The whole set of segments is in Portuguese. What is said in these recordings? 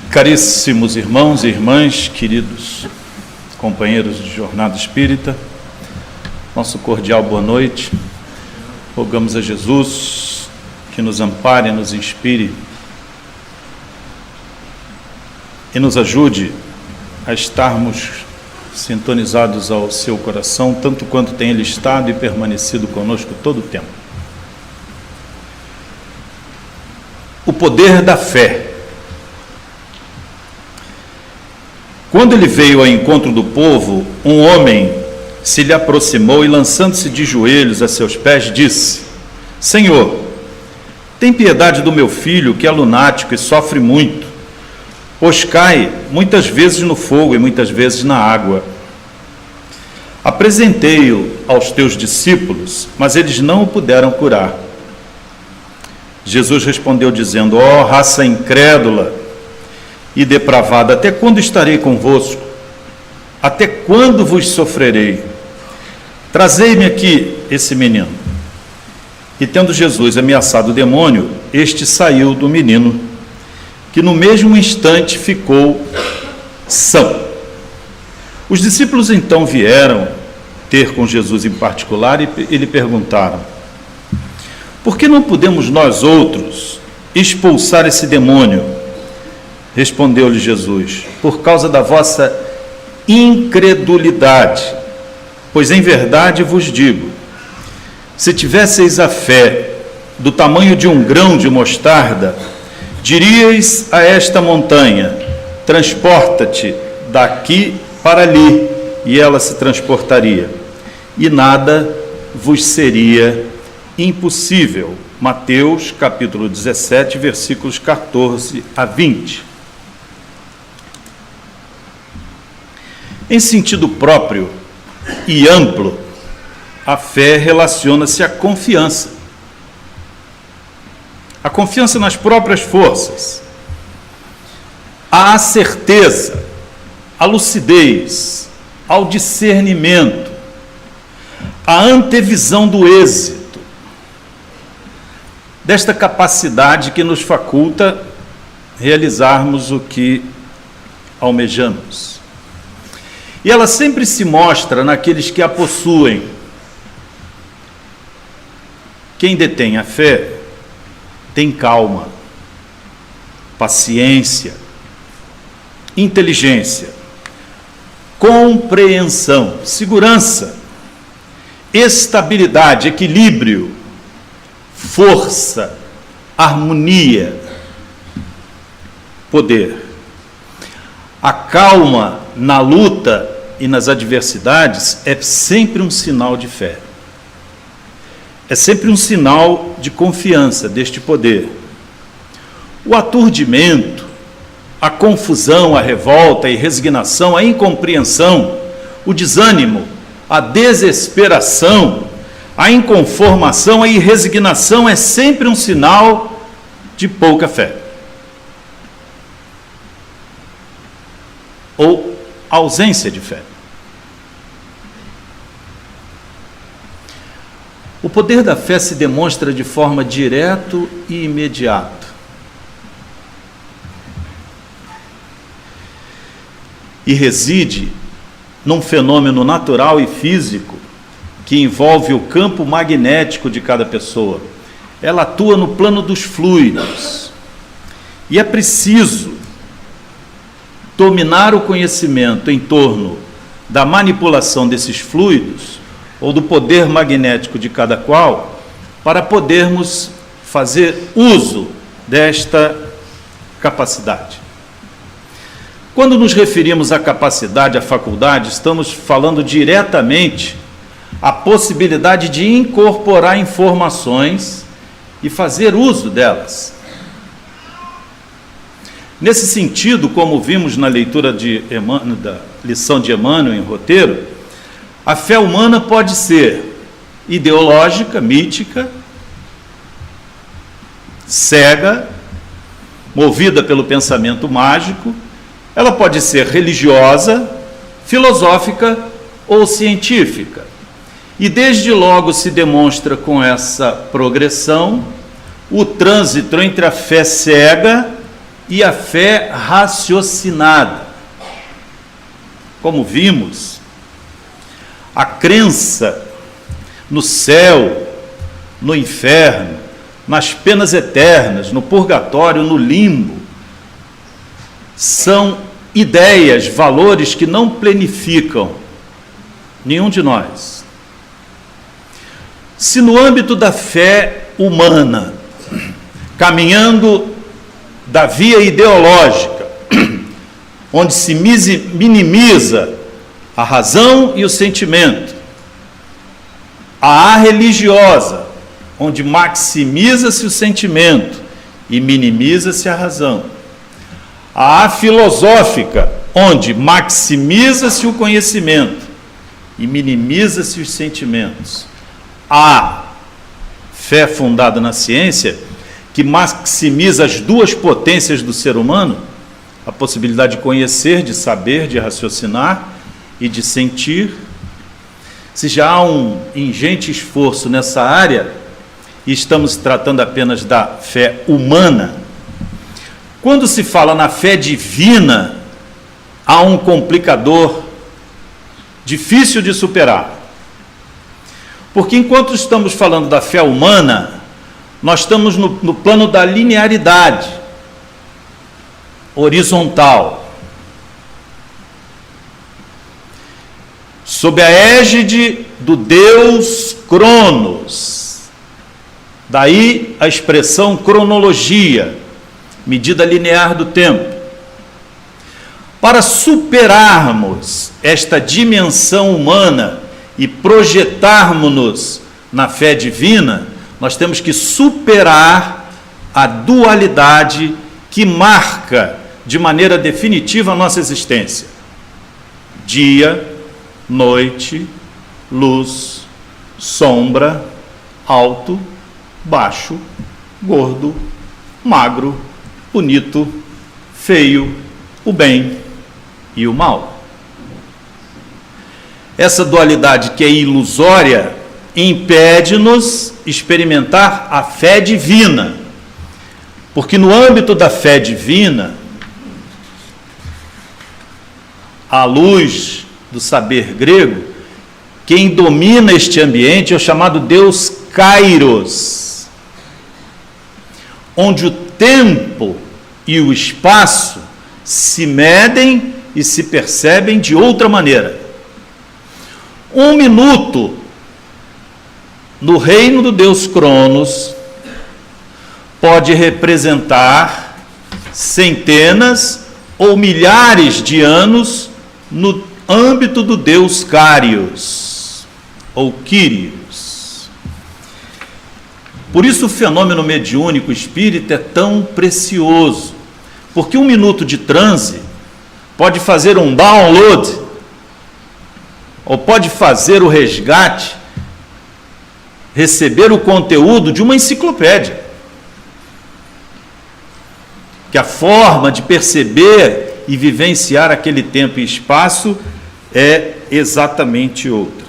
Caríssimos irmãos e irmãs, queridos companheiros de Jornada Espírita, nosso cordial boa noite. Rogamos a Jesus que nos ampare, nos inspire e nos ajude a estarmos sintonizados ao seu coração, tanto quanto tem ele estado e permanecido conosco todo o tempo. O poder da fé. Quando ele veio ao encontro do povo, um homem se lhe aproximou e, lançando-se de joelhos a seus pés, disse: Senhor, tem piedade do meu filho, que é lunático e sofre muito, pois cai muitas vezes no fogo e muitas vezes na água. Apresentei-o aos teus discípulos, mas eles não o puderam curar. Jesus respondeu dizendo: Ó raça incrédula e depravada, até quando estarei convosco? Até quando vos sofrerei? Trazei-me aqui esse menino. E tendo Jesus ameaçado o demônio, este saiu do menino, que no mesmo instante ficou são. Os discípulos então vieram ter com Jesus em particular e lhe perguntaram: por que não podemos nós outros expulsar esse demônio? Respondeu-lhe Jesus: por causa da vossa incredulidade. Pois em verdade vos digo, se tivesseis a fé do tamanho de um grão de mostarda, diríeis a esta montanha: transporta-te daqui para ali, e ela se transportaria, e nada vos seria impossível. Mateus capítulo 17, versículos 14 a 20. Em sentido próprio e amplo, a fé relaciona-se à confiança. A confiança nas próprias forças, à certeza, à lucidez, ao discernimento, à antevisão do êxito, desta capacidade que nos faculta realizarmos o que almejamos. E ela sempre se mostra naqueles que a possuem. Quem detém a fé tem calma, paciência, inteligência, compreensão, segurança, estabilidade, equilíbrio, força, harmonia, poder. A calma na luta e nas adversidades é sempre um sinal de fé. É sempre um sinal de confiança deste poder. O aturdimento, a confusão, a revolta, a resignação, a incompreensão, o desânimo, a desesperação, a inconformação, a irresignação é sempre um sinal de pouca fé. Ou ausência de fé. O poder da fé se demonstra de forma direta e imediata. E reside num fenômeno natural e físico que envolve o campo magnético de cada pessoa. Ela atua no plano dos fluidos. E é preciso dominar o conhecimento em torno da manipulação desses fluidos, ou do poder magnético de cada qual, para podermos fazer uso desta capacidade. Quando nos referimos à capacidade, à faculdade, estamos falando diretamente a possibilidade de incorporar informações e fazer uso delas. Nesse sentido, como vimos na leitura da lição de Emmanuel em roteiro, a fé humana pode ser ideológica, mítica, cega, movida pelo pensamento mágico, ela pode ser religiosa, filosófica ou científica. E desde logo se demonstra com essa progressão o trânsito entre a fé cega e a fé raciocinada. Como vimos, a crença no céu, no inferno, nas penas eternas, no purgatório, no limbo, são ideias, valores que não planificam nenhum de nós. Se no âmbito da fé humana, caminhando da via ideológica, onde se minimiza a razão e o sentimento, a religiosa, onde maximiza-se o sentimento e minimiza-se a razão, a filosófica, onde maximiza-se o conhecimento e minimiza-se os sentimentos, a fé fundada na ciência, que maximiza as duas potências do ser humano, a possibilidade de conhecer, de saber, de raciocinar e de sentir. Se já há um ingente esforço nessa área, e estamos tratando apenas da fé humana, quando se fala na fé divina, há um complicador difícil de superar. Porque enquanto estamos falando da fé humana, nós estamos no plano da linearidade horizontal, sob a égide do Deus Cronos. Daí a expressão cronologia, medida linear do tempo. Para superarmos esta dimensão humana e projetarmos-nos na fé divina, nós temos que superar a dualidade que marca de maneira definitiva a nossa existência. Dia, noite, luz, sombra, alto, baixo, gordo, magro, bonito, feio, o bem e o mal. Essa dualidade que é ilusória impede-nos experimentar a fé divina, porque no âmbito da fé divina, à luz do saber grego, quem domina este ambiente é o chamado Deus Kairos, onde o tempo e o espaço se medem e se percebem de outra maneira. 1 minuto no reino do Deus Cronos pode representar centenas ou milhares de anos no âmbito do Deus Kyrios, ou Kyrios. Por isso o fenômeno mediúnico espírita é tão precioso, porque 1 minuto de transe pode fazer um download, ou pode fazer o resgate, receber o conteúdo de uma enciclopédia. Que a forma de perceber e vivenciar aquele tempo e espaço é exatamente outra.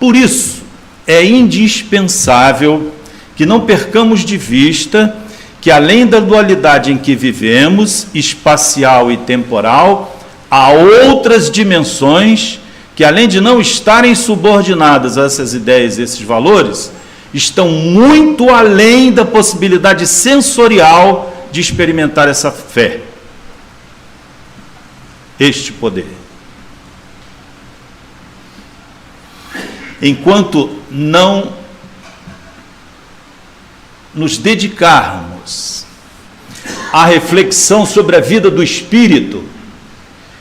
Por isso, é indispensável que não percamos de vista que, além da dualidade em que vivemos, espacial e temporal, há outras dimensões que, além de não estarem subordinadas a essas ideias e esses valores, estão muito além da possibilidade sensorial de experimentar essa fé, este poder. Enquanto não nos dedicarmos à reflexão sobre a vida do Espírito,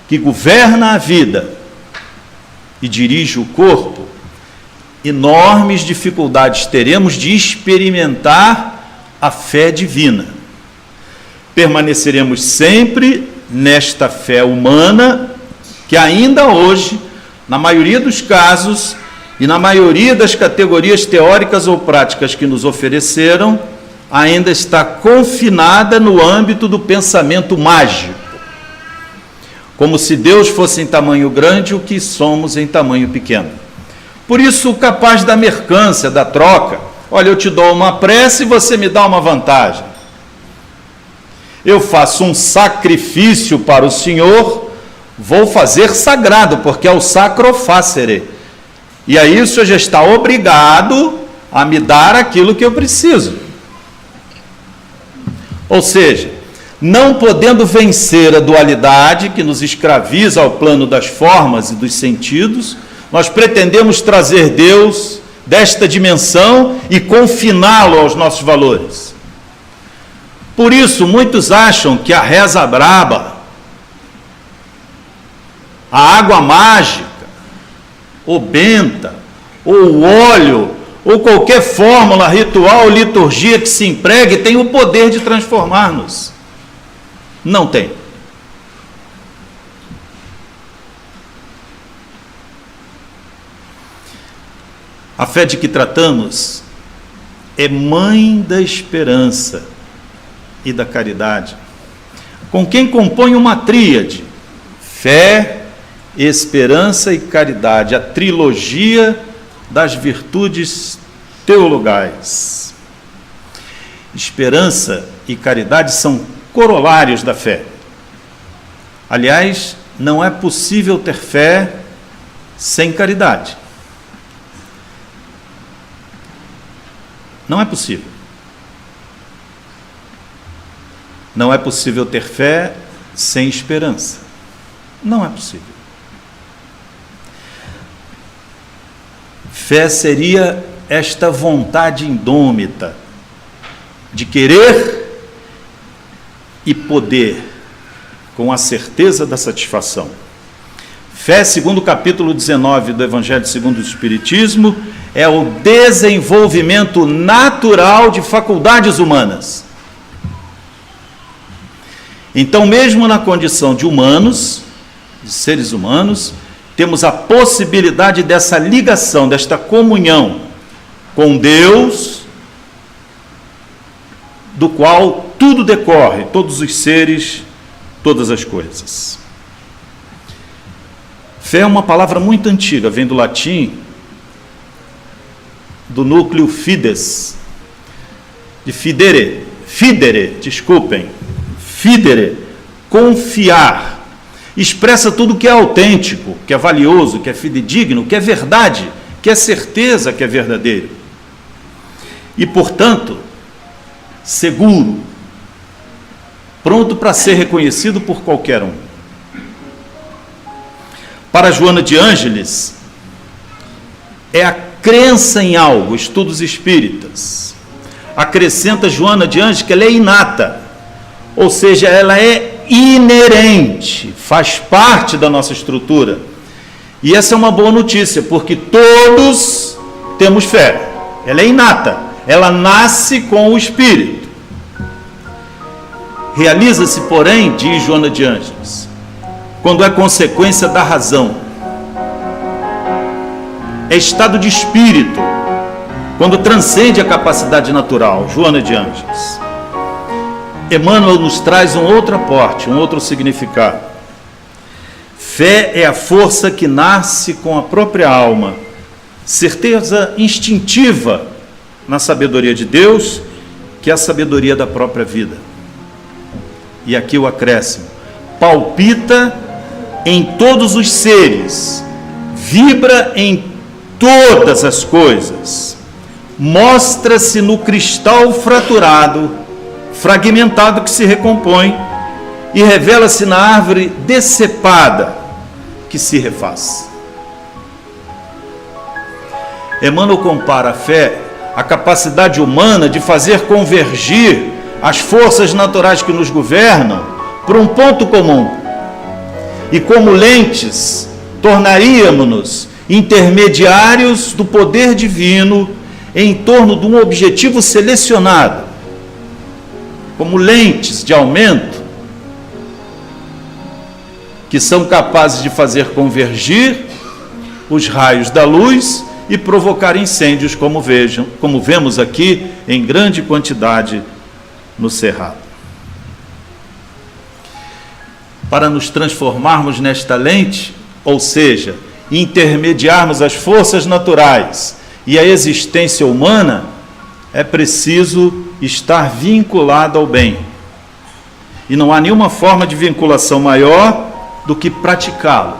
que governa a vida e dirige o corpo, enormes dificuldades teremos de experimentar a fé divina. Permaneceremos sempre nesta fé humana, que ainda hoje, na maioria dos casos e na maioria das categorias teóricas ou práticas que nos ofereceram, ainda está confinada no âmbito do pensamento mágico. Como se Deus fosse em tamanho grande o que somos em tamanho pequeno. Por isso, capaz da mercância, da troca. Olha, eu te dou uma prece e você me dá uma vantagem. eu faço um sacrifício para o Senhor, vou fazer sagrado, porque é o sacro facere. E aí o Senhor já está obrigado a me dar aquilo que eu preciso. Ou seja, não podendo vencer a dualidade que nos escraviza ao plano das formas e dos sentidos, nós pretendemos trazer Deus desta dimensão e confiná-lo aos nossos valores. Por isso, muitos acham que a reza braba, a água mágica, ou benta, ou o óleo, ou qualquer fórmula, ritual, liturgia que se empregue tem o poder de transformar-nos. Não tem. A fé de que tratamos é mãe da esperança e da caridade, com quem compõe uma tríade: fé, esperança e caridade, a trilogia das virtudes teologais. Esperança e caridade são corolários da fé. Aliás, não é possível ter fé sem caridade. Não é possível. Não é possível ter fé sem esperança. Não é possível. Fé seria esta vontade indômita de querer e poder, com a certeza da satisfação. Fé, segundo o capítulo 19 do Evangelho segundo o Espiritismo, é o desenvolvimento natural de faculdades humanas. Então, mesmo na condição de humanos, de seres humanos, temos a possibilidade dessa ligação, desta comunhão com Deus, do qual tudo decorre, todos os seres, todas as coisas. Fé é uma palavra muito antiga, vem do latim, do núcleo fides, de fidere, confiar. Expressa tudo que é autêntico, que é valioso, que é fidedigno, que é verdade, que é certeza, que é verdadeiro. E, portanto, seguro, pronto para ser reconhecido por qualquer um. Para Joana de Ângeles, é a crença em algo, estudos espíritas. Acrescenta Joana de Ângeles que ela é inata, ou seja, ela é inerente, faz parte da nossa estrutura. E essa é uma boa notícia, porque todos temos fé. Ela é inata, ela nasce com o espírito. Realiza-se, porém, diz Joana de Ângeles, quando é consequência da razão. É estado de espírito, quando transcende a capacidade natural. Joana de Ângeles. Emmanuel nos traz um outro aporte, um outro significado. Fé é a força que nasce com a própria alma, certeza instintiva na sabedoria de Deus, que é a sabedoria da própria vida. E aqui o acréscimo: palpita em todos os seres, vibra em todas as coisas, mostra-se no cristal fraturado, fragmentado que se recompõe, e revela-se na árvore decepada que se refaz. Emmanuel compara a fé à capacidade humana de fazer convergir as forças naturais que nos governam para um ponto comum. E como lentes, tornaríamos-nos intermediários do poder divino em torno de um objetivo selecionado, como lentes de aumento que são capazes de fazer convergir os raios da luz e provocar incêndios, como vemos aqui em grande quantidade no Cerrado. Para nos transformarmos nesta lente, ou seja, intermediarmos as forças naturais e a existência humana, é preciso estar vinculado ao bem. E não há nenhuma forma de vinculação maior do que praticá-lo.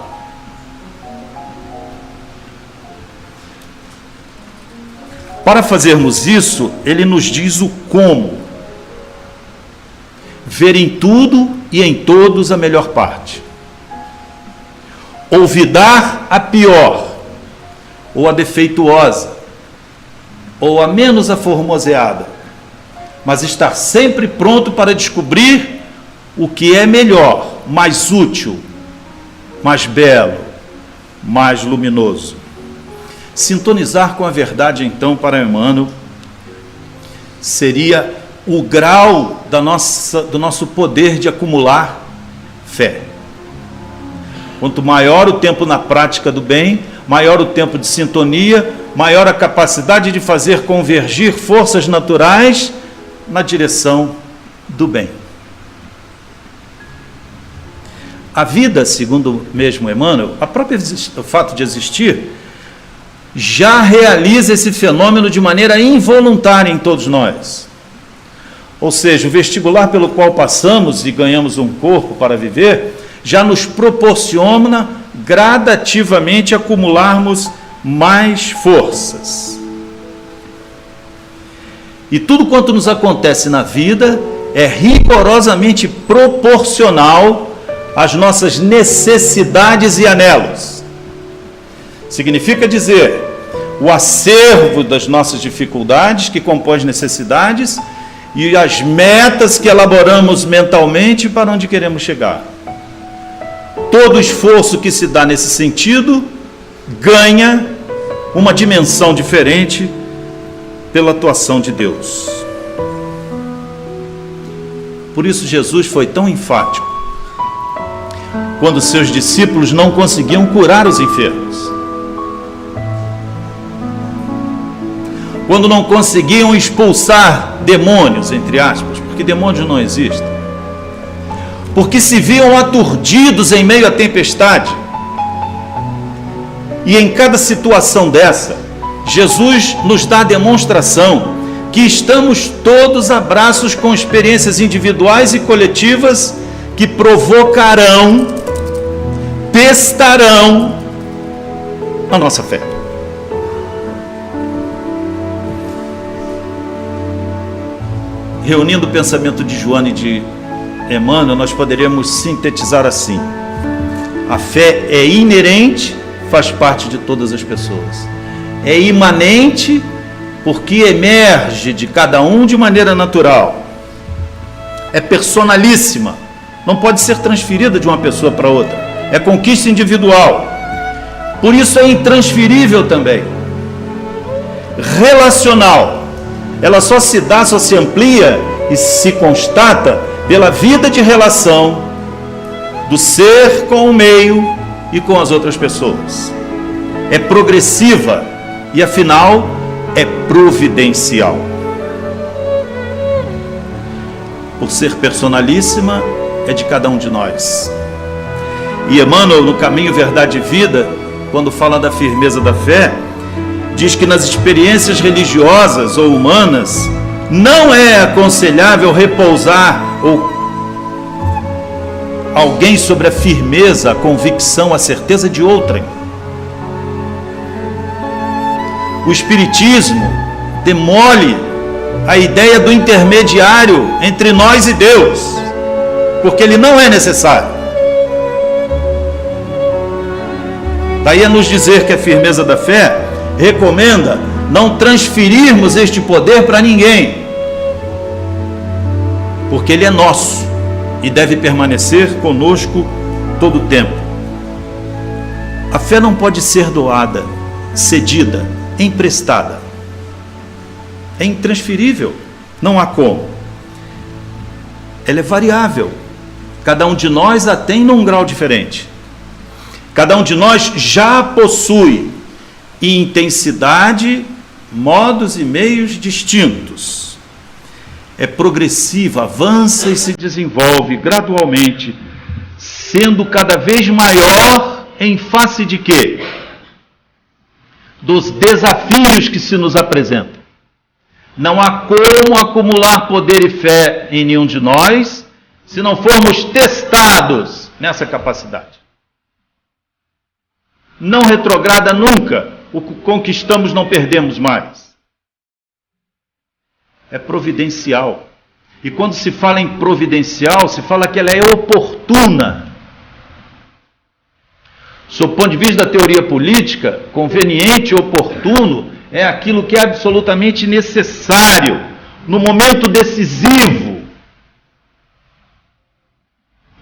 Para fazermos isso, ele nos diz o como. Ver em tudo e em todos a melhor parte. Olvidar a pior, ou a defeituosa, ou a menos aformoseada, mas estar sempre pronto para descobrir o que é melhor, mais útil, mais belo, mais luminoso. Sintonizar com a verdade, então, para Emmanuel, seria o grau do nosso poder de acumular fé. Quanto maior o tempo na prática do bem, maior o tempo de sintonia, maior a capacidade de fazer convergir forças naturais na direção do bem. A vida, segundo mesmo Emmanuel, o fato de existir, já realiza esse fenômeno de maneira involuntária em todos nós. Ou seja, o vestibular pelo qual passamos e ganhamos um corpo para viver, já nos proporciona gradativamente acumularmos mais forças. E tudo quanto nos acontece na vida é rigorosamente proporcional às nossas necessidades e anelos. Significa dizer, o acervo das nossas dificuldades que compõe as necessidades e as metas que elaboramos mentalmente para onde queremos chegar. Todo esforço que se dá nesse sentido ganha uma dimensão diferente pela atuação de Deus. Por isso Jesus foi tão enfático quando seus discípulos não conseguiam curar os enfermos, quando não conseguiam expulsar demônios, entre aspas, porque demônios não existem, porque se viam aturdidos em meio à tempestade. E em cada situação dessa, Jesus nos dá a demonstração que estamos todos a braços com experiências individuais e coletivas que provocarão, testarão a nossa fé. Reunindo o pensamento de Joana e de Emmanuel, nós poderíamos sintetizar assim: a fé é inerente, faz parte de todas as pessoas. É imanente, porque emerge de cada um de maneira natural. É personalíssima, não pode ser transferida de uma pessoa para outra. É conquista individual. Por isso é intransferível também. Relacional. Ela só se dá, só se amplia e se constata pela vida de relação do ser com o meio e com as outras pessoas. É progressiva e, afinal, é providencial. Por ser personalíssima, é de cada um de nós. E Emmanuel, no Caminho, Verdade e Vida, quando fala da firmeza da fé, diz que nas experiências religiosas ou humanas não é aconselhável repousar ou alguém sobre a firmeza, a convicção, a certeza de outrem. O Espiritismo demole a ideia do intermediário entre nós e Deus, porque ele não é necessário. Daí a nos dizer que a firmeza da fé recomenda não transferirmos este poder para ninguém, porque ele é nosso e deve permanecer conosco todo o tempo. A fé não pode ser doada, cedida, emprestada. É intransferível, não há como. Ela é variável. Cada um de nós a tem num grau diferente. Cada um de nós já possui intensidade, modos e meios distintos. É progressiva, avança e se desenvolve gradualmente, sendo cada vez maior em face de quê? Dos desafios que se nos apresentam. Não há como acumular poder e fé em nenhum de nós se não formos testados nessa capacidade. Não retrograda nunca. O que conquistamos não perdemos mais. É providencial. E quando se fala em providencial, se fala que ela é oportuna. Sob o ponto de vista da teoria política, conveniente e oportuno é aquilo que é absolutamente necessário no momento decisivo,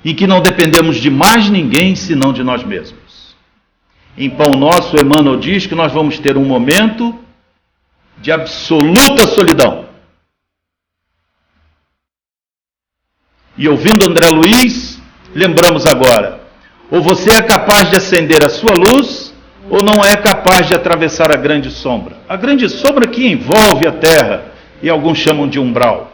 em que não dependemos de mais ninguém senão de nós mesmos. Em Pão Nosso, Emmanuel diz que nós vamos ter um momento de absoluta solidão. E ouvindo André Luiz, lembramos agora, ou você é capaz de acender a sua luz, ou não é capaz de atravessar a grande sombra. A grande sombra que envolve a terra, e alguns chamam de umbral.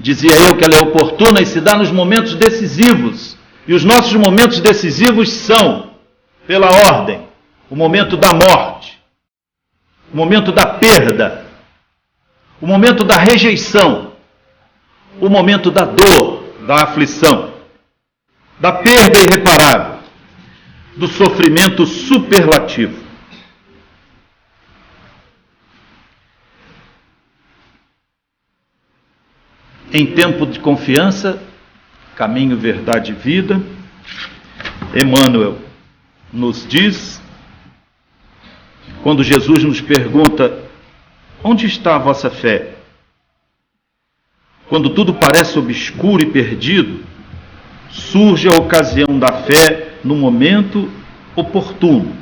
Dizia eu que ela é oportuna e se dá nos momentos decisivos. E os nossos momentos decisivos são, pela ordem, o momento da morte, o momento da perda, o momento da rejeição, o momento da dor, da aflição, da perda irreparável, do sofrimento superlativo. Em tempo de confiança, caminho, verdade e vida, Emmanuel nos diz, quando Jesus nos pergunta, onde está a vossa fé? Quando tudo parece obscuro e perdido, surge a ocasião da fé no momento oportuno,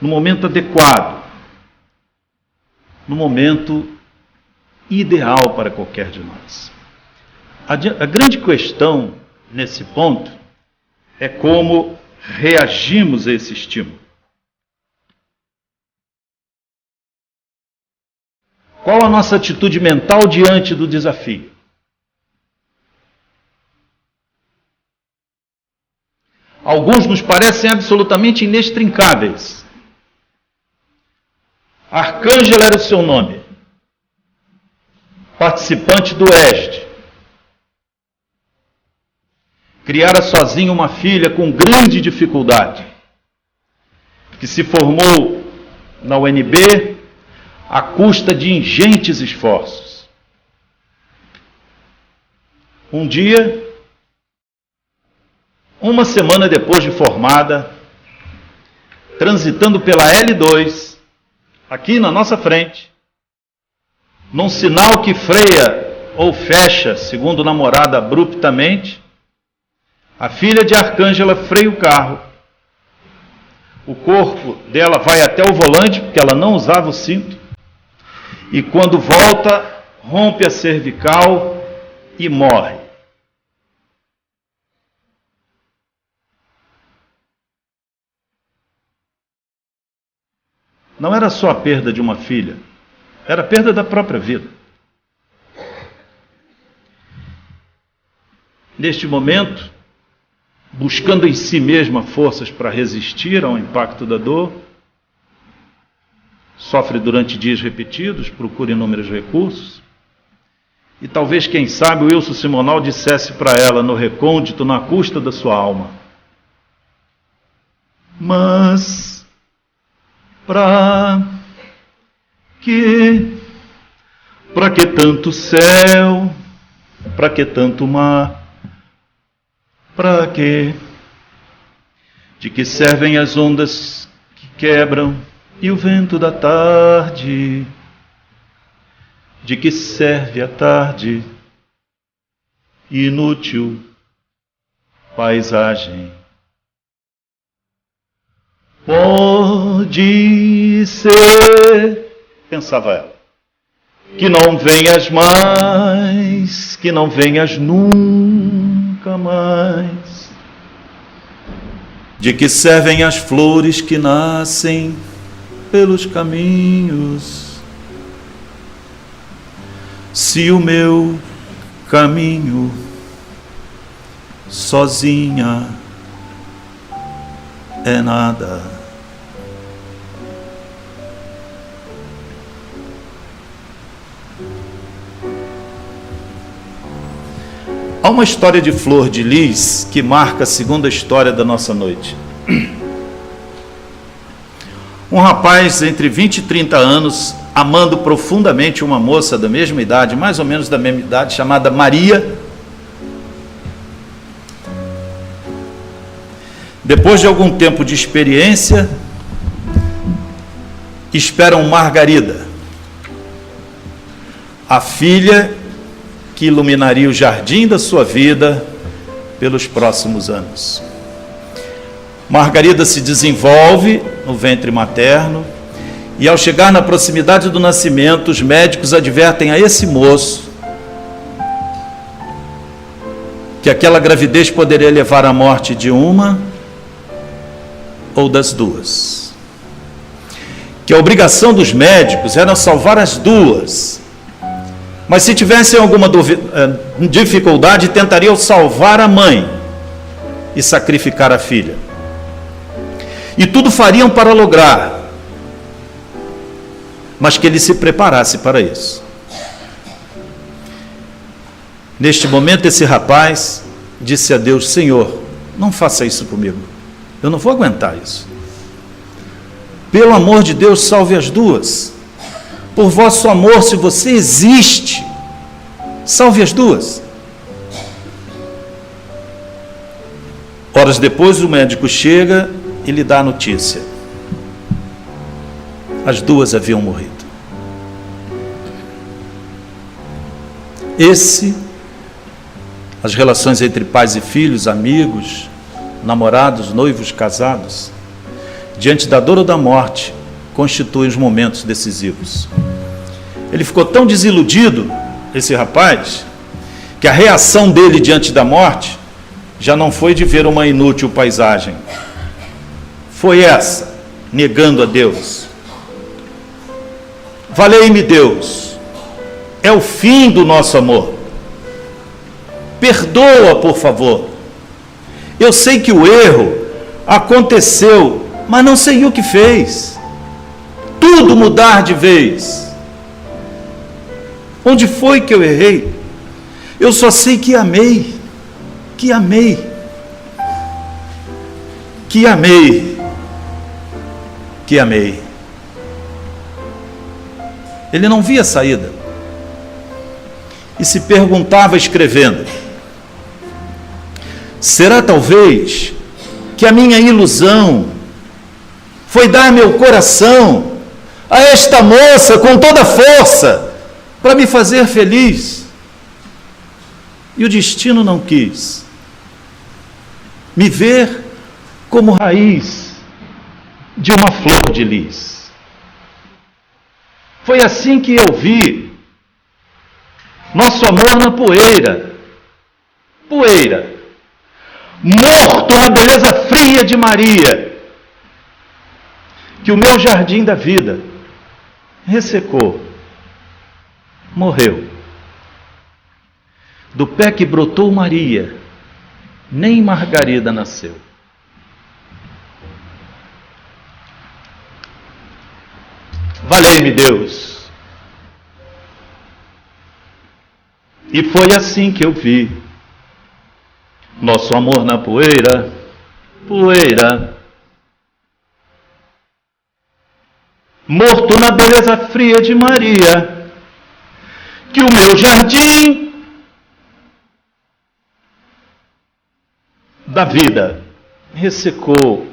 no momento adequado, no momento ideal para qualquer de nós. A grande questão nesse ponto é como reagimos a esse estímulo. Qual a nossa atitude mental diante do desafio? Alguns nos parecem absolutamente inextrincáveis. Arcângela era o seu nome. Participante do ESD. Criara sozinho uma filha com grande dificuldade, que se formou na UNB à custa de ingentes esforços. Um dia, uma semana depois de formada, transitando pela L2, aqui na nossa frente, num sinal que freia ou fecha, segundo o namorado, abruptamente, a filha de Arcângela freia o carro. O corpo dela vai até o volante, porque ela não usava o cinto, e quando volta, rompe a cervical e morre. Não era só a perda de uma filha, era a perda da própria vida. Neste momento, buscando em si mesma forças para resistir ao impacto da dor, sofre durante dias repetidos, procura inúmeros recursos, e talvez, quem sabe, o Wilson Simonal dissesse para ela, no recôndito, na custa da sua alma, mas para que tanto céu, para que tanto mar, para que? De que servem as ondas que quebram e o vento da tarde? De que serve a tarde? Inútil paisagem. Pode ser, pensava ela, que não venhas mais, que não venhas nunca mais. De que servem as flores que nascem pelos caminhos, se o meu caminho sozinha é nada? Há uma história de Flor de Lis que marca a segunda história da nossa noite. Um rapaz entre 20 e 30 anos, amando profundamente uma moça da mesma idade, mais ou menos da mesma idade, chamada Maria. Depois de algum tempo de experiência, esperam Margarida, a filha que iluminaria o jardim da sua vida pelos próximos anos. Margarida se desenvolve no ventre materno e, ao chegar na proximidade do nascimento, os médicos advertem a esse moço que aquela gravidez poderia levar à morte de uma ou das duas. Que a obrigação dos médicos era salvar as duas, mas se tivessem alguma dificuldade, tentariam salvar a mãe e sacrificar a filha. E tudo fariam para lograr, mas que ele se preparasse para isso. Neste momento, esse rapaz disse a Deus: Senhor, não faça isso comigo, eu não vou aguentar isso. Pelo amor de Deus, salve as duas. Por vosso amor, se você existe, salve as duas. Horas depois, o médico chega e lhe dá a notícia: as duas haviam morrido. As relações entre pais e filhos, amigos, namorados, noivos, casados, diante da dor ou da morte, constituem os momentos decisivos. Ele ficou tão desiludido, esse rapaz, que a reação dele diante da morte já não foi de ver uma inútil paisagem. Foi essa, negando a Deus. Valei-me Deus, é o fim do nosso amor. Perdoa, por favor. Eu sei que o erro aconteceu, mas não sei o que fez. Tudo mudar de vez. Onde foi que eu errei? Eu só sei que amei, que amei, que amei, que amei. Ele não via saída e se perguntava escrevendo: será talvez que a minha ilusão foi dar meu coração a esta moça com toda a força para me fazer feliz? E o destino não quis me ver como raiz de uma flor de lis. Foi assim que eu vi nosso amor na poeira, poeira, morto na beleza fria de Maria, que o meu jardim da vida ressecou, morreu. Do pé que brotou Maria, nem Margarida nasceu. Valei-me Deus. E foi assim que eu vi nosso amor na poeira, poeira, morto na beleza fria de Maria, que o meu jardim da vida ressecou,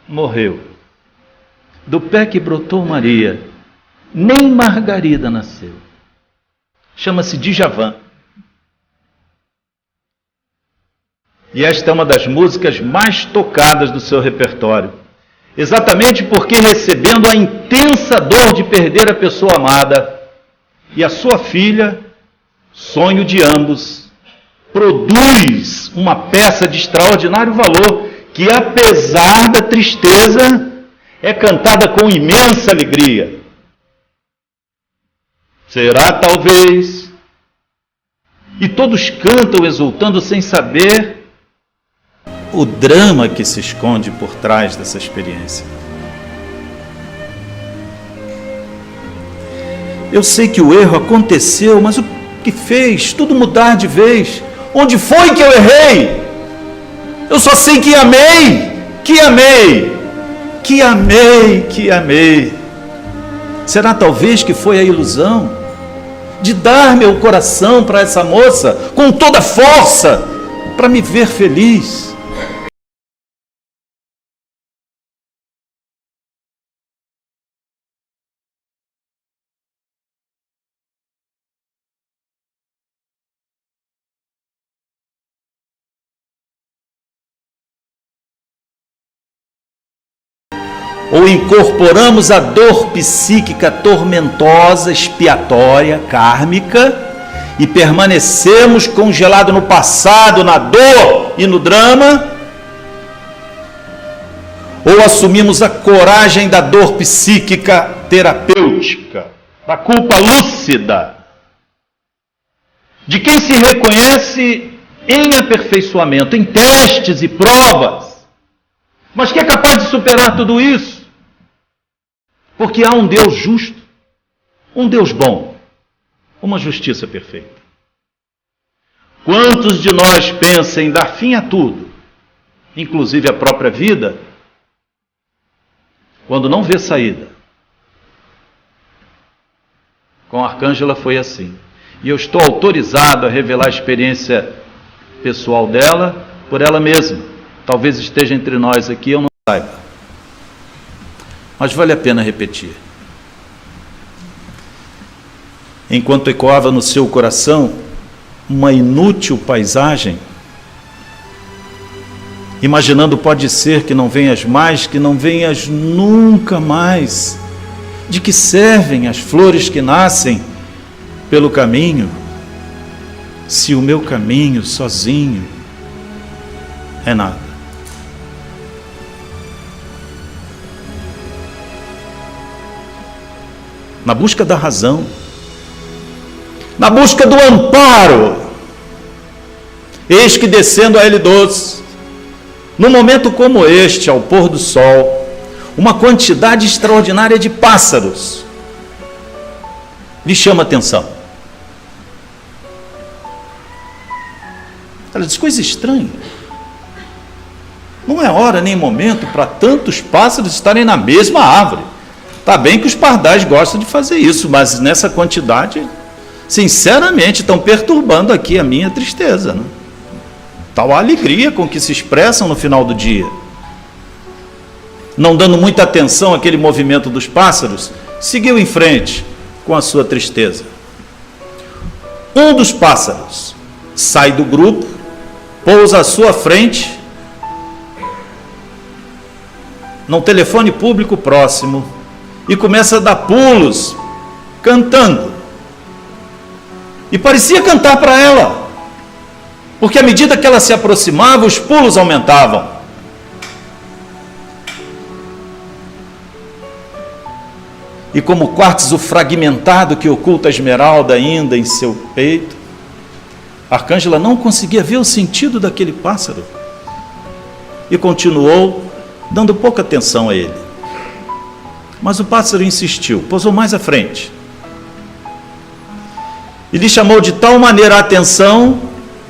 morreu. Do pé que brotou Maria, nem Margarida nasceu. Chama-se Djavan. E esta é uma das músicas mais tocadas do seu repertório. Exatamente porque, recebendo a intensa dor de perder a pessoa amada e a sua filha, sonho de ambos, produz uma peça de extraordinário valor que, apesar da tristeza, é cantada com imensa alegria. Será talvez? E todos cantam exultando sem saber o drama que se esconde por trás dessa experiência. Eu sei que o erro aconteceu, mas o que fez tudo mudar de vez? Onde foi que eu errei? Eu só sei que amei, que amei, que amei, que amei. Será talvez que foi a ilusão de dar meu coração para essa moça com toda a força para me ver feliz? Ou incorporamos a dor psíquica tormentosa, expiatória, kármica, e permanecemos congelados no passado, na dor e no drama? Ou assumimos a coragem da dor psíquica terapêutica, da culpa lúcida, de quem se reconhece em aperfeiçoamento, em testes e provas, mas que é capaz de superar tudo isso? Porque há um Deus justo, um Deus bom, uma justiça perfeita. Quantos de nós pensam em dar fim a tudo, inclusive a própria vida, quando não vê saída? Com a Arcângela foi assim. E eu estou autorizado a revelar a experiência pessoal dela por ela mesma. Talvez esteja entre nós aqui, eu não saiba. Mas vale a pena repetir. Enquanto ecoava no seu coração uma inútil paisagem, imaginando pode ser que não venhas mais, que não venhas nunca mais, de que servem as flores que nascem pelo caminho, se o meu caminho sozinho é nada. Na busca da razão, na busca do amparo, eis que descendo a L12, num momento como este, ao pôr do sol, uma quantidade extraordinária de pássaros lhe chama a atenção. Ela diz: coisa estranha, não é hora nem momento para tantos pássaros estarem na mesma árvore. Está bem que os pardais gostam de fazer isso, mas nessa quantidade, sinceramente, estão perturbando aqui a minha tristeza, né? Tal a alegria com que se expressam no final do dia. Não dando muita atenção àquele movimento dos pássaros, seguiu em frente com a sua tristeza. Um dos pássaros sai do grupo, pousa à sua frente, num telefone público próximo, e começa a dar pulos, cantando. E parecia cantar para ela, porque à medida que ela se aproximava, os pulos aumentavam. E como o quartzo fragmentado que oculta a esmeralda ainda em seu peito, a Arcângela não conseguia ver o sentido daquele pássaro e continuou dando pouca atenção a ele. Mas o pássaro insistiu, pousou mais à frente. E lhe chamou de tal maneira a atenção,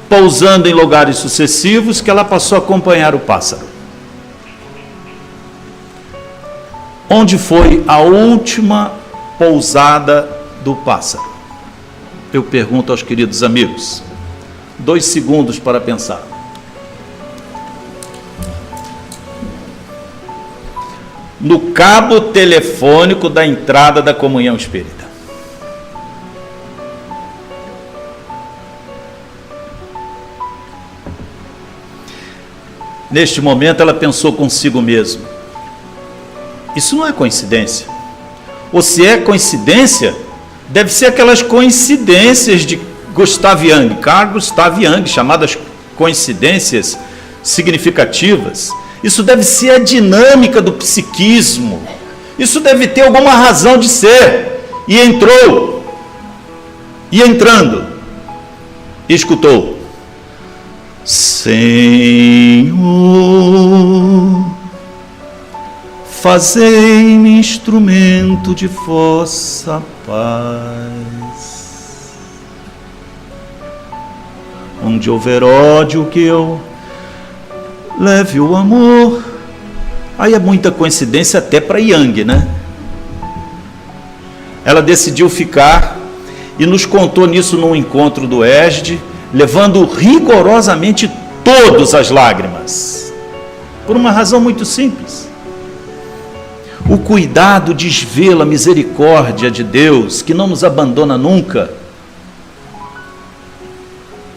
pousando em lugares sucessivos, que ela passou a acompanhar o pássaro. Onde foi a última pousada do pássaro? Eu pergunto aos queridos amigos. 2 segundos para pensar. No cabo telefônico da entrada da comunhão espírita. Neste momento ela pensou consigo mesma: isso não é coincidência. Ou se é coincidência, deve ser aquelas coincidências de Gustav Jung, Carl Gustav Jung, chamadas coincidências significativas. Isso deve ser a dinâmica do psiquismo. Isso deve ter alguma razão de ser. E entrou, e entrando, e escutou: Senhor, fazei-me instrumento de vossa paz. Onde houver ódio, que eu leve o amor. Aí é muita coincidência até para Yang, né? Ela decidiu ficar e nos contou nisso num encontro do ESD, levando rigorosamente todas as lágrimas, por uma razão muito simples. O cuidado desvela a misericórdia de Deus, que não nos abandona nunca,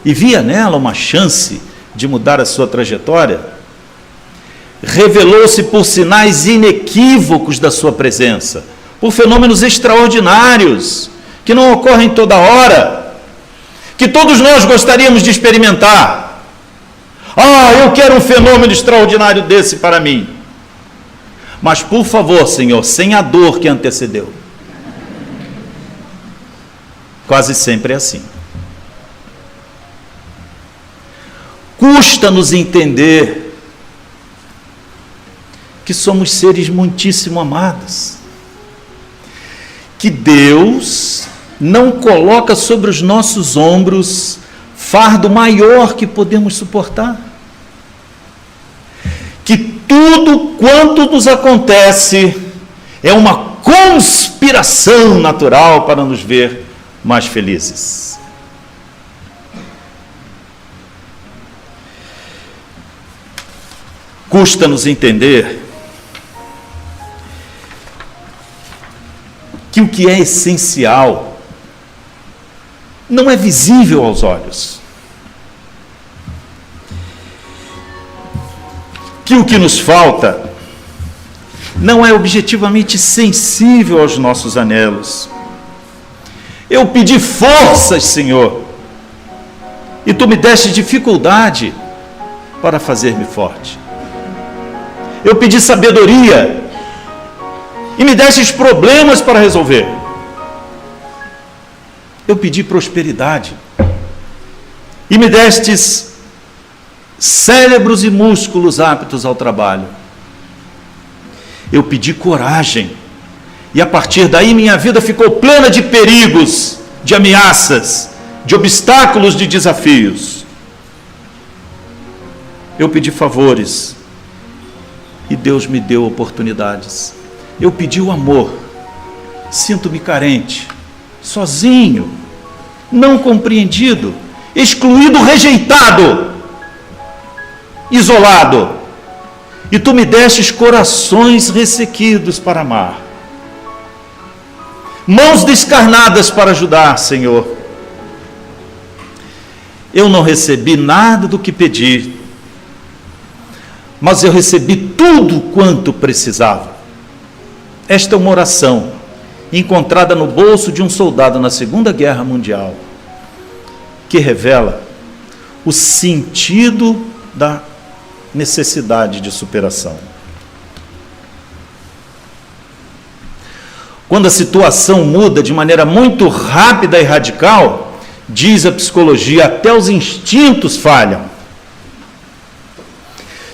e via nela uma chance de mudar a sua trajetória. Revelou-se por sinais inequívocos da sua presença, por fenômenos extraordinários, que não ocorrem toda hora, que todos nós gostaríamos de experimentar. Eu quero um fenômeno extraordinário desse para mim. Mas, por favor, Senhor, sem a dor que antecedeu. Quase sempre é assim. Custa-nos entender que somos seres muitíssimo amados, que Deus não coloca sobre os nossos ombros fardo maior que podemos suportar, que tudo quanto nos acontece é uma conspiração natural para nos ver mais felizes. Custa-nos entender que o que é essencial não é visível aos olhos, que o que nos falta não é objetivamente sensível aos nossos anelos. Eu pedi forças, Senhor, e Tu me deste dificuldade para fazer-me forte. Eu pedi sabedoria e me destes problemas para resolver. Eu pedi prosperidade e me destes cérebros e músculos aptos ao trabalho. Eu pedi coragem e a partir daí minha vida ficou plena de perigos, de ameaças, de obstáculos, de desafios. Eu pedi favores e Deus me deu oportunidades. Eu pedi o amor, sinto-me carente, sozinho, não compreendido, excluído, rejeitado, isolado. E Tu me destes corações ressequidos para amar, mãos descarnadas para ajudar, Senhor. Eu não recebi nada do que pedi, mas eu recebi tudo quanto precisava. Esta é uma oração encontrada no bolso de um soldado na Segunda Guerra Mundial, que revela o sentido da necessidade de superação. Quando a situação muda de maneira muito rápida e radical, diz a psicologia, até os instintos falham.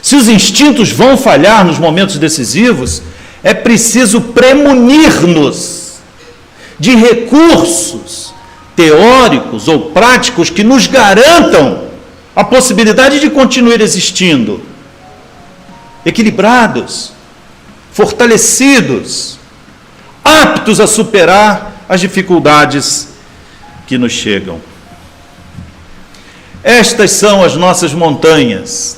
Se os instintos vão falhar nos momentos decisivos, é preciso premunir-nos de recursos teóricos ou práticos que nos garantam a possibilidade de continuar existindo, equilibrados, fortalecidos, aptos a superar as dificuldades que nos chegam. Estas são as nossas montanhas.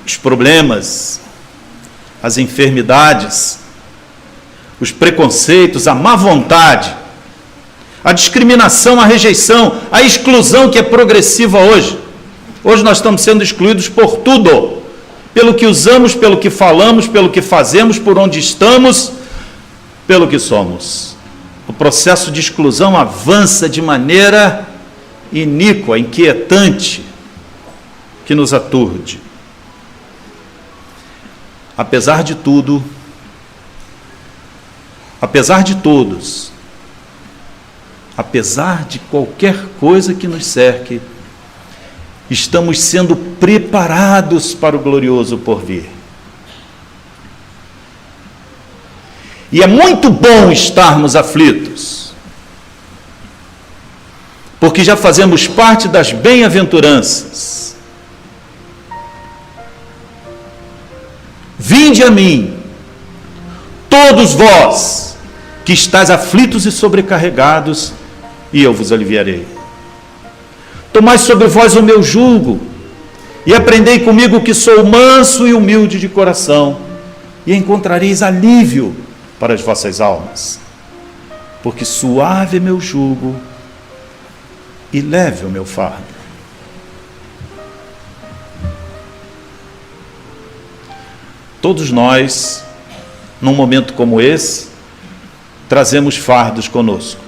Os problemas, as enfermidades, os preconceitos, a má vontade, a discriminação, a rejeição, a exclusão que é progressiva hoje. Hoje nós estamos sendo excluídos por tudo, pelo que usamos, pelo que falamos, pelo que fazemos, por onde estamos, pelo que somos. O processo de exclusão avança de maneira iníqua, inquietante, que nos aturde. Apesar de tudo, apesar de todos, apesar de qualquer coisa que nos cerque, estamos sendo preparados para o glorioso porvir. E é muito bom estarmos aflitos. porque já fazemos parte das bem-aventuranças. Vinde a mim, todos vós que estáis aflitos e sobrecarregados, e eu vos aliviarei. Tomai sobre vós o meu jugo, e aprendei comigo que sou manso e humilde de coração, e encontrareis alívio para as vossas almas, porque suave é meu jugo e leve o meu fardo. Todos nós, num momento como esse, trazemos fardos conosco,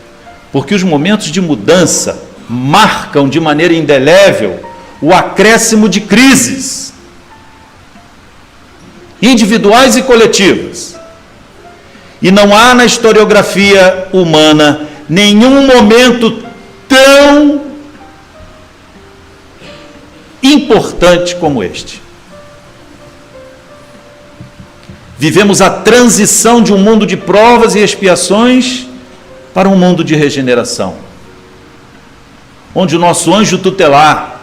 porque os momentos de mudança marcam de maneira indelével o acréscimo de crises, individuais e coletivas. E não há na historiografia humana nenhum momento tão importante como este. Vivemos a transição de um mundo de provas e expiações para um mundo de regeneração, onde o nosso anjo tutelar,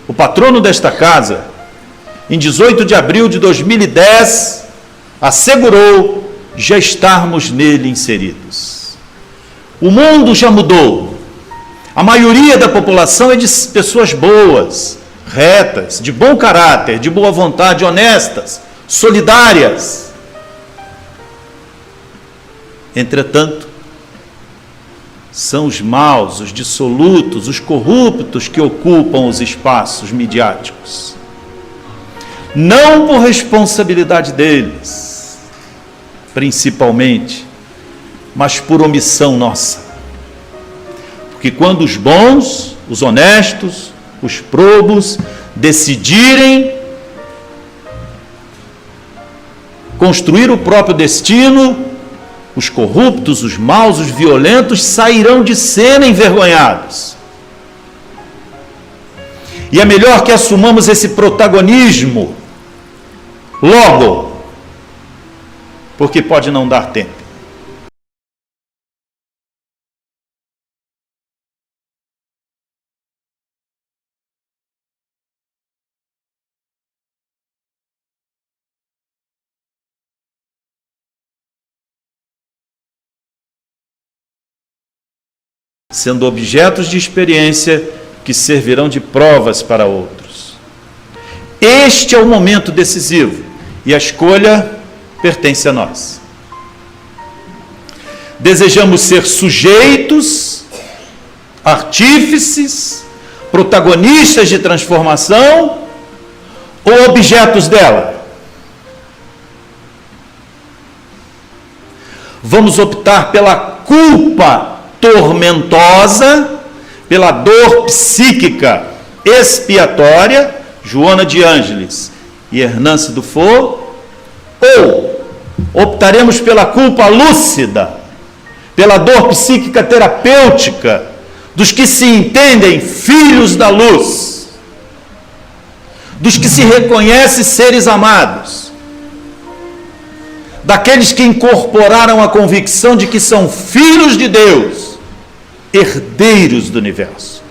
o patrono desta casa, em 18 de abril de 2010, assegurou já estarmos nele inseridos. O mundo já mudou. A maioria da população é de pessoas boas, retas, de bom caráter, de boa vontade, honestas, solidárias. Entretanto, são os maus, os dissolutos, os corruptos que ocupam os espaços midiáticos. Não por responsabilidade deles, principalmente, mas por omissão nossa. Porque quando os bons, os honestos, os probos decidirem construir o próprio destino, os corruptos, os maus, os violentos sairão de cena envergonhados. E é melhor que assumamos esse protagonismo logo, porque pode não dar tempo. Sendo objetos de experiência que servirão de provas para outros. Este é o momento decisivo e a escolha pertence a nós. Desejamos ser sujeitos, artífices, protagonistas de transformação ou objetos dela? Vamos optar pela culpa tormentosa, pela dor psíquica expiatória, Joana de Ângeles e Hernance Dufour, ou optaremos pela culpa lúcida, pela dor psíquica terapêutica dos que se entendem filhos da luz, dos que se reconhecem seres amados, daqueles que incorporaram a convicção de que são filhos de Deus, herdeiros do universo.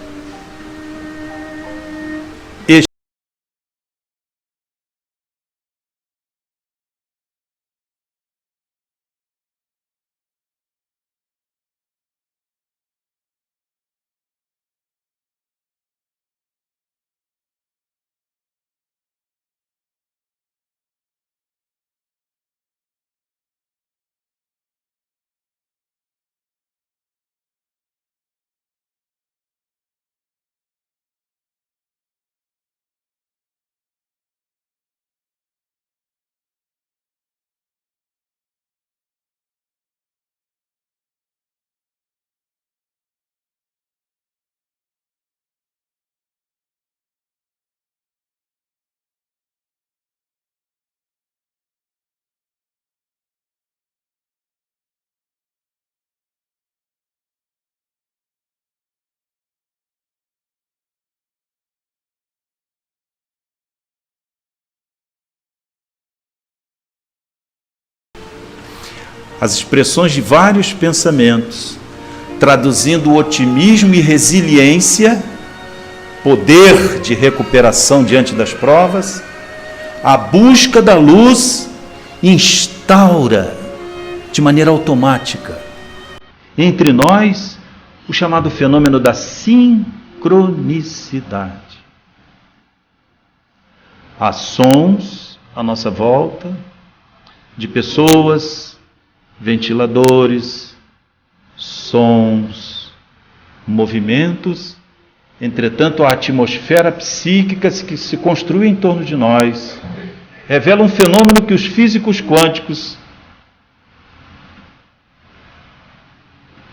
As expressões de vários pensamentos traduzindo otimismo e resiliência, poder de recuperação diante das provas, a busca da luz instaura de maneira automática entre nós o chamado fenômeno da sincronicidade. Há sons à nossa volta, de pessoas, ventiladores, sons, movimentos. Entretanto, a atmosfera psíquica que se construi em torno de nós revela um fenômeno que os físicos quânticos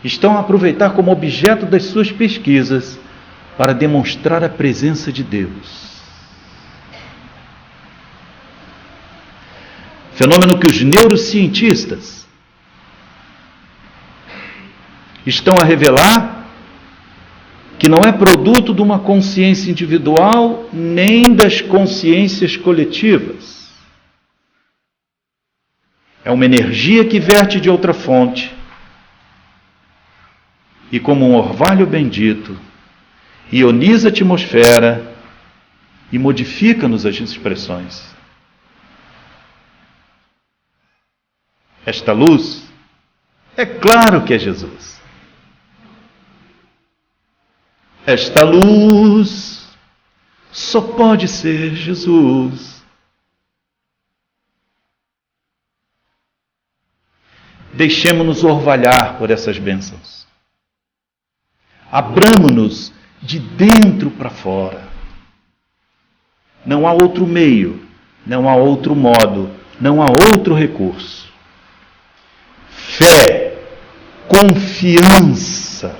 estão a aproveitar como objeto das suas pesquisas para demonstrar a presença de Deus. Fenômeno que os neurocientistas estão a revelar que não é produto de uma consciência individual nem das consciências coletivas. É uma energia que verte de outra fonte e, como um orvalho bendito, ioniza a atmosfera e modifica-nos as expressões. Esta luz, é claro que é Jesus. Esta luz só pode ser Jesus. Deixemo-nos orvalhar por essas bênçãos. Abramo-nos de dentro para fora. Não há outro meio, não há outro modo, não há outro recurso. Fé, confiança,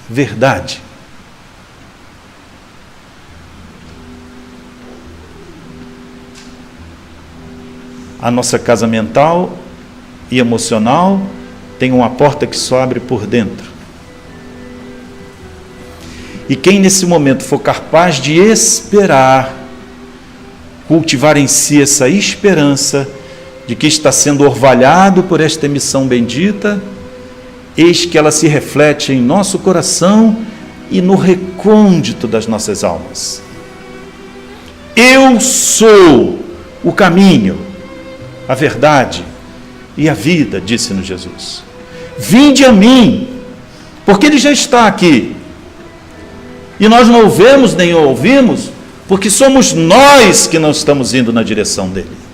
verdade. A nossa casa mental e emocional tem uma porta que só abre por dentro. E quem nesse momento for capaz de esperar, cultivar em si essa esperança de que está sendo orvalhado por esta emissão bendita, eis que ela se reflete em nosso coração e no recôndito das nossas almas. Eu sou o caminho, a verdade e a vida, disse-nos Jesus. Vinde a mim, porque Ele já está aqui. E nós não o vemos nem o ouvimos, porque somos nós que não estamos indo na direção dele.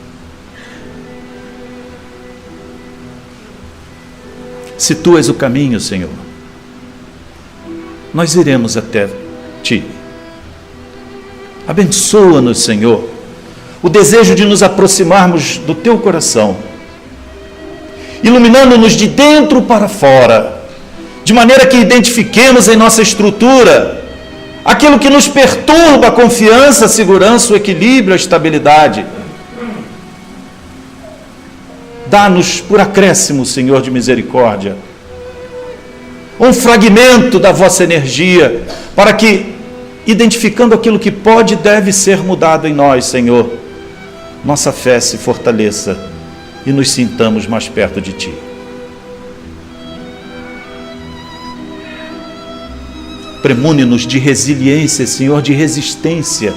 Se tu és o caminho, Senhor, nós iremos até ti. Abençoa-nos, Senhor, o desejo de nos aproximarmos do teu coração, iluminando-nos de dentro para fora, de maneira que identifiquemos em nossa estrutura aquilo que nos perturba, a confiança, a segurança, o equilíbrio, a estabilidade. Dá-nos por acréscimo, Senhor de misericórdia, um fragmento da vossa energia, para que, identificando aquilo que pode e deve ser mudado em nós, Senhor, nossa fé se fortaleça e nos sintamos mais perto de Ti. Premune-nos de resiliência, Senhor, de resistência,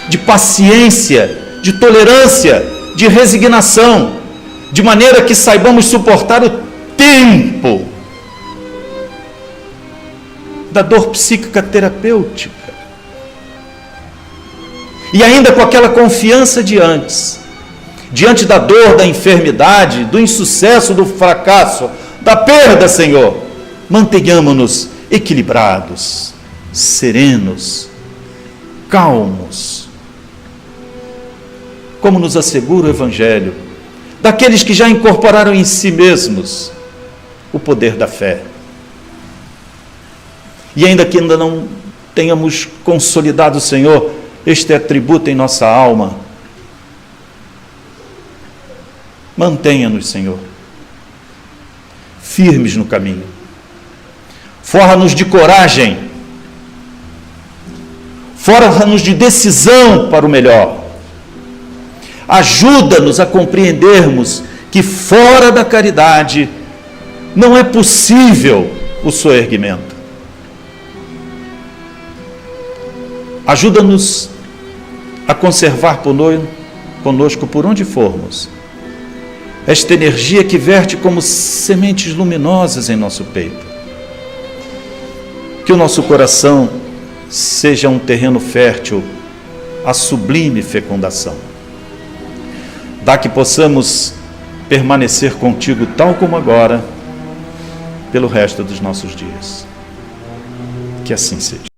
de paciência, de tolerância, de resignação, de maneira que saibamos suportar o tempo da dor psíquica terapêutica. E ainda com aquela confiança de antes, diante da dor, da enfermidade, do insucesso, do fracasso, da perda, Senhor, mantenhamos-nos equilibrados, serenos, calmos, como nos assegura o Evangelho, daqueles que já incorporaram em si mesmos o poder da fé. E ainda que ainda não tenhamos consolidado, Senhor, este atributo em nossa alma, mantenha-nos, Senhor, firmes no caminho. Forra-nos de coragem, forra-nos de decisão para o melhor. Ajuda-nos a compreendermos que fora da caridade Não é possível o soerguimento. Ajuda-nos a conservar conosco por onde formos esta energia que verte como sementes luminosas em nosso peito. Que o nosso coração seja um terreno fértil à sublime fecundação. Dá que possamos permanecer contigo tal como agora, pelo resto dos nossos dias. Que assim seja.